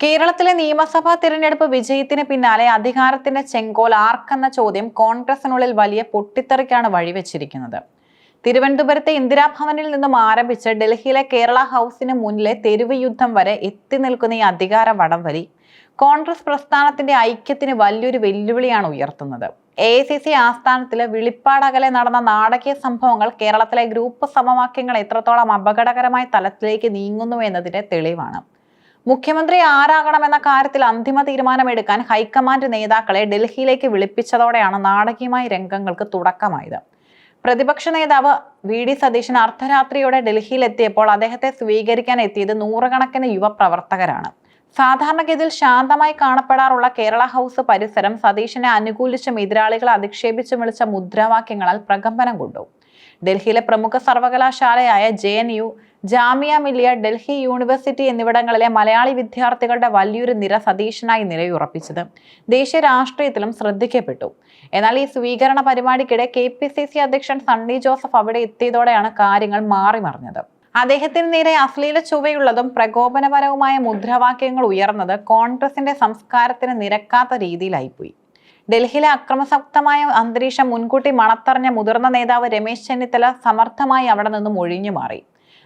കേരളത്തിലെ നിയമസഭാ തിരഞ്ഞെടുപ്പ് വിജയത്തിന് പിന്നാലെ അധികാരത്തിന്റെ ചെങ്കോൽ ആർക്കെന്ന ചോദ്യം കോൺഗ്രസിനുള്ളിൽ വലിയ പൊട്ടിത്തെറിക്കാണ് വഴിവെച്ചിരിക്കുന്നത്. തിരുവനന്തപുരത്തെ ഇന്ദിരാഭവനിൽ നിന്നും ആരംഭിച്ച് ഡൽഹിയിലെ കേരള ഹൗസിന് മുന്നിലെ തെരുവ് യുദ്ധം വരെ എത്തി നിൽക്കുന്ന ഈ അധികാര വടംവലി കോൺഗ്രസ് പ്രസ്ഥാനത്തിന്റെ ഐക്യത്തിന് വലിയൊരു വെല്ലുവിളിയാണ് ഉയർത്തുന്നത്. AICC ആസ്ഥാനത്തില് വിളിപ്പാടകലെ നടന്ന നാടകീയ സംഭവങ്ങൾ കേരളത്തിലെ ഗ്രൂപ്പ് സമവാക്യങ്ങൾ എത്രത്തോളം അപകടകരമായ തലത്തിലേക്ക് നീങ്ങുന്നു എന്നതിന്റെ തെളിവാണ്. മുഖ്യമന്ത്രി ആരാകണമെന്ന കാര്യത്തിൽ അന്തിമ തീരുമാനമെടുക്കാൻ ഹൈക്കമാൻഡ് നേതാക്കളെ ഡൽഹിയിലേക്ക് വിളിപ്പിച്ചതോടെയാണ് നാടകീയമായ രംഗങ്ങൾക്ക് തുടക്കമായത്. പ്രതിപക്ഷ നേതാവ് VD സതീശൻ അർദ്ധരാത്രിയോടെ ഡൽഹിയിലെത്തിയപ്പോൾ അദ്ദേഹത്തെ സ്വീകരിക്കാൻ എത്തിയത് നൂറുകണക്കിന് യുവപ്രവർത്തകരാണ്. സാധാരണഗതിയിൽ ശാന്തമായി കാണപ്പെടാറുള്ള കേരള ഹൗസ് പരിസരം സതീശനെ അനുകൂലിച്ചും എതിരാളികളെ അധിക്ഷേപിച്ചും വിളിച്ച മുദ്രാവാക്യങ്ങളാൽ പ്രകമ്പനം കൊണ്ടു. ഡൽഹിയിലെ പ്രമുഖ സർവകലാശാലയായ JNU, ജാമിയ മില്ലിയ, ഡൽഹി യൂണിവേഴ്സിറ്റി എന്നിവിടങ്ങളിലെ മലയാളി വിദ്യാർത്ഥികളുടെ വലിയൊരു നിര സതീശനായി നിലയുറപ്പിച്ചത് ദേശീയ രാഷ്ട്രീയത്തിലും ശ്രദ്ധിക്കപ്പെട്ടു. എന്നാൽ ഈ സ്വീകരണ പരിപാടിക്കിടെ KPCC അധ്യക്ഷൻ സണ്ണി ജോസഫ് അവിടെ എത്തിയതോടെയാണ് കാര്യങ്ങൾ മാറിമറിഞ്ഞത്. അദ്ദേഹത്തിന് നേരെ അശ്ലീല ചുവയുള്ളതും പ്രകോപനപരവുമായ മുദ്രാവാക്യങ്ങൾ ഉയർന്നത് കോൺഗ്രസിന്റെ സംസ്കാരത്തിന് നിരക്കാത്ത രീതിയിലായിപ്പോയി. ഡൽഹിയിലെ അക്രമസക്തമായ അന്തരീക്ഷം മുൻകൂട്ടി മണത്തറിഞ്ഞ മുതിർന്ന നേതാവ് രമേശ് ചെന്നിത്തല സമർത്ഥമായി അവിടെ നിന്നും ഒഴിഞ്ഞു മാറി.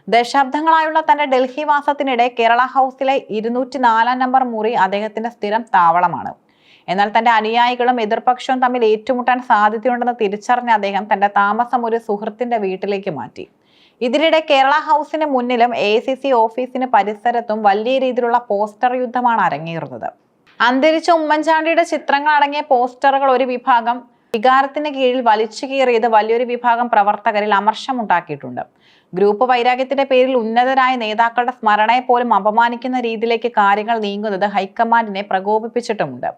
ദശാബ്ദങ്ങളായുള്ള തന്റെ ഡൽഹി വാസത്തിനിടെ കേരള ഹൗസിലെ 204 നമ്പർ മുറി അദ്ദേഹത്തിന്റെ സ്ഥിരം താവളമാണ്. എന്നാൽ തന്റെ അനുയായികളും എതിർപക്ഷവും തമ്മിൽ ഏറ്റുമുട്ടാൻ സാധ്യതയുണ്ടെന്ന് തിരിച്ചറിഞ്ഞ അദ്ദേഹം തന്റെ താമസം ഒരു സുഹൃത്തിന്റെ വീട്ടിലേക്ക് മാറ്റി. ഇതിനിടെ കേരള ഹൗസിന് മുന്നിലും AICC ഓഫീസിന് പരിസരത്തും വലിയ രീതിയിലുള്ള പോസ്റ്റർ യുദ്ധമാണ് അരങ്ങേറുന്നത്. അന്തരിച്ച ഉമ്മൻചാണ്ടിയുടെ ചിത്രങ്ങൾ അടങ്ങിയ പോസ്റ്ററുകൾ ഒരു വിഭാഗം വികാരത്തിന് കീഴിൽ വലിച്ചു കീറിയത് വലിയൊരു വിഭാഗം പ്രവർത്തകരിൽ അമർഷമുണ്ടാക്കിയിട്ടുണ്ട്. ഗ്രൂപ്പ് വൈരാഗ്യത്തിന്റെ പേരിൽ ഉന്നതരായ നേതാക്കളുടെ സ്മരണയെ പോലും അപമാനിക്കുന്ന രീതിയിലേക്ക് കാര്യങ്ങൾ നീങ്ങുന്നത് ഹൈക്കമാൻഡിനെ പ്രകോപിപ്പിച്ചിട്ടുമുണ്ട്.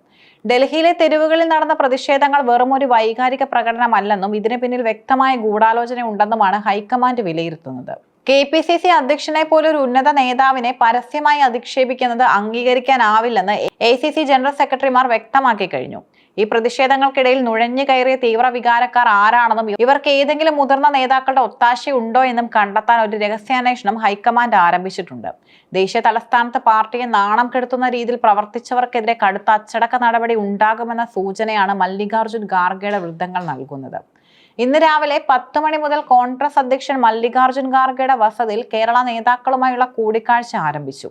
ഡൽഹിയിലെ തെരുവുകളിൽ നടന്ന പ്രതിഷേധങ്ങൾ വെറും ഒരു വൈകാരിക പ്രകടനമല്ലെന്നും ഇതിന് പിന്നിൽ വ്യക്തമായ ഗൂഢാലോചന ഉണ്ടെന്നുമാണ് ഹൈക്കമാൻഡ് വിലയിരുത്തുന്നത്. KPCC അധ്യക്ഷനെ പോലെ ഒരു ഉന്നത നേതാവിനെ പരസ്യമായി അധിക്ഷേപിക്കുന്നത് അംഗീകരിക്കാനാവില്ലെന്ന് AICC ജനറൽ സെക്രട്ടറിമാർ വ്യക്തമാക്കി കഴിഞ്ഞു. ഈ പ്രതിഷേധങ്ങൾക്കിടയിൽ നുഴഞ്ഞു കയറിയ തീവ്ര വികാരക്കാർ ആരാണെന്നും ഇവർക്ക് ഏതെങ്കിലും മുതിർന്ന നേതാക്കളുടെ ഒത്താശയുണ്ടോ എന്നും കണ്ടെത്താൻ ഒരു രഹസ്യാന്വേഷണം ഹൈക്കമാൻഡ് ആരംഭിച്ചിട്ടുണ്ട്. ദേശീയ തലസ്ഥാനത്ത് പാർട്ടിയെ നാണം കെടുത്തുന്ന രീതിയിൽ പ്രവർത്തിച്ചവർക്കെതിരെ കടുത്ത അച്ചടക്ക നടപടി ഉണ്ടാകുമെന്ന സൂചനയാണ് മല്ലികാർജുൻ ഖാർഗെയുടെ വൃത്തങ്ങൾ നൽകുന്നത്. ഇന്ന് രാവിലെ 10 മണി മുതൽ കോൺഗ്രസ് അധ്യക്ഷൻ മല്ലികാർജുൻ ഖാർഗെയുടെ വസതിയിൽ കേരള നേതാക്കളുമായുള്ള കൂടിക്കാഴ്ച ആരംഭിച്ചു.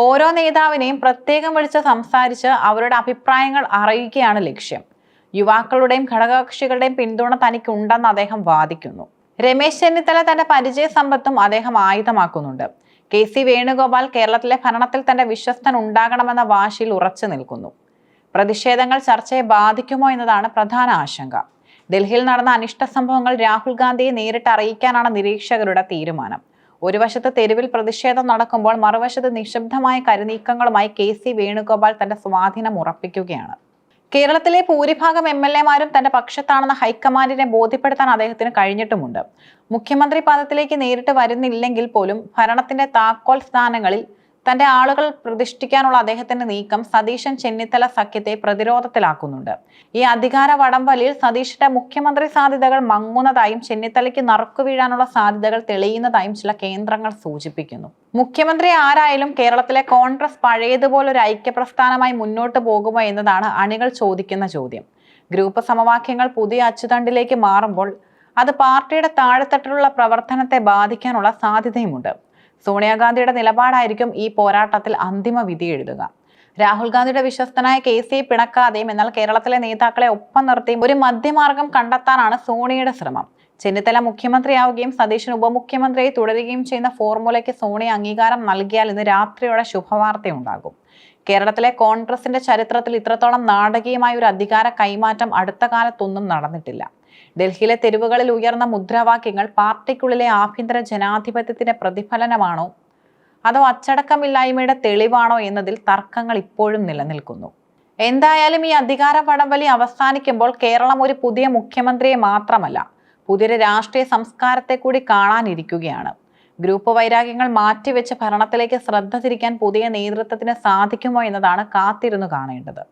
ഓരോ നേതാവിനെയും പ്രത്യേകം വിളിച്ച് സംസാരിച്ച് അവരുടെ അഭിപ്രായങ്ങൾ അറിയുകയാണ് ലക്ഷ്യം. യുവാക്കളുടെയും ഘടകകക്ഷികളുടെയും പിന്തുണ തനിക്കുണ്ടെന്ന് അദ്ദേഹം വാദിക്കുന്നു. രമേശ് ചെന്നിത്തല തന്റെ പരിചയ സമ്പത്തും അദ്ദേഹം ആയുധമാക്കുന്നുണ്ട്. KC വേണുഗോപാൽ കേരളത്തിലെ ഭരണത്തിൽ തന്റെ വിശ്വസ്തൻ ഉണ്ടാകണമെന്ന വാശിയിൽ ഉറച്ചു നിൽക്കുന്നു. പ്രതിഷേധങ്ങൾ ചർച്ചയെ ബാധിക്കുമോ എന്നതാണ് പ്രധാന ആശങ്ക. ഡൽഹിയിൽ നടന്ന അനിഷ്ട സംഭവങ്ങൾ രാഹുൽ ഗാന്ധിയെ നേരിട്ട് അറിയിക്കാനാണ് നിരീക്ഷകരുടെ തീരുമാനം. ഒരു വശത്ത് തെരുവിൽ പ്രതിഷേധം നടക്കുമ്പോൾ മറുവശത്ത് നിശബ്ദമായ കരുനീക്കങ്ങളുമായി KC വേണുഗോപാൽ തന്റെ സ്വാധീനം ഉറപ്പിക്കുകയാണ്. കേരളത്തിലെ ഭൂരിഭാഗം MLA-മാരും തന്റെ പക്ഷത്താണെന്ന് ഹൈക്കമാൻഡിനെ ബോധ്യപ്പെടുത്താൻ അദ്ദേഹത്തിന് കഴിഞ്ഞിട്ടുമുണ്ട്. മുഖ്യമന്ത്രി പദത്തിലേക്ക് നേരിട്ട് വരുന്നില്ലെങ്കിൽ പോലും ഭരണത്തിന്റെ താക്കോൽ സ്ഥാനങ്ങളിൽ തന്റെ ആളുകൾ പ്രതിഷ്ഠിക്കാനുള്ള അദ്ദേഹത്തിന്റെ നീക്കം സതീശൻ ചെന്നിത്തല സഖ്യത്തെ പ്രതിരോധത്തിലാക്കുന്നുണ്ട്. ഈ അധികാര വടംവലിയിൽ സതീശന്റെ മുഖ്യമന്ത്രി സാധ്യതകൾ മങ്ങുന്നതായും ചെന്നിത്തലയ്ക്ക് നറുക്കു വീഴാനുള്ള സാധ്യതകൾ തെളിയുന്നതായും ചില കേന്ദ്രങ്ങൾ സൂചിപ്പിക്കുന്നു. മുഖ്യമന്ത്രി ആരായാലും കേരളത്തിലെ കോൺഗ്രസ് പഴയതുപോലൊരു ഐക്യപ്രസ്ഥാനമായി മുന്നോട്ട് പോകുമോ എന്നതാണ് അണികൾ ചോദിക്കുന്ന ചോദ്യം. ഗ്രൂപ്പ് സമവാക്യങ്ങൾ പുതിയ അച്ചുതണ്ടിലേക്ക് മാറുമ്പോൾ അത് പാർട്ടിയുടെ താഴെത്തട്ടിലുള്ള പ്രവർത്തനത്തെ ബാധിക്കാനുള്ള സാധ്യതയുമുണ്ട്. സോണിയാഗാന്ധിയുടെ നിലപാടായിരിക്കും ഈ പോരാട്ടത്തിൽ അന്തിമ വിധി എഴുതുക. രാഹുൽ ഗാന്ധിയുടെ വിശ്വസ്തനായ KC പിണക്കാതെയും എന്നാൽ കേരളത്തിലെ നേതാക്കളെ ഒപ്പം നിർത്തിയും ഒരു മധ്യമാർഗം കണ്ടെത്താനാണ് സോണിയുടെ ശ്രമം. ചെന്നിത്തല മുഖ്യമന്ത്രിയാവുകയും സതീശൻ ഉപമുഖ്യമന്ത്രിയായി തുടരുകയും ചെയ്യുന്ന ഫോർമുലയ്ക്ക് സോണിയ അംഗീകാരം നൽകിയാൽ ഇന്ന് രാത്രിയോടെ ശുഭവാർത്തയുണ്ടാകും. കേരളത്തിലെ കോൺഗ്രസിന്റെ ചരിത്രത്തിൽ ഇത്രത്തോളം നാടകീയമായ ഒരു അധികാര കൈമാറ്റം അടുത്ത കാലത്തൊന്നും നടന്നിട്ടില്ല. ഡൽഹിയിലെ തെരുവുകളിൽ ഉയർന്ന മുദ്രാവാക്യങ്ങൾ പാർട്ടിക്കുള്ളിലെ ആഭ്യന്തര ജനാധിപത്യത്തിന്റെ പ്രതിഫലനമാണോ അതോ അച്ചടക്കമില്ലായ്മയുടെ തെളിവാണോ എന്നതിൽ തർക്കങ്ങൾ ഇപ്പോഴും നിലനിൽക്കുന്നു. എന്തായാലും ഈ അധികാര വടംവലി അവസാനിക്കുമ്പോൾ കേരളം ഒരു പുതിയ മുഖ്യമന്ത്രിയെ മാത്രമല്ല പുതിയൊരു രാഷ്ട്രീയ സംസ്കാരത്തെ കൂടി കാണാനിരിക്കുകയാണ്. ഗ്രൂപ്പ് വൈരാഗ്യങ്ങൾ മാറ്റിവെച്ച് ഭരണത്തിലേക്ക് ശ്രദ്ധ തിരിക്കാൻ പുതിയ നേതൃത്വത്തിന് സാധിക്കുമോ എന്നതാണ് കാത്തിരുന്നു കാണേണ്ടത്.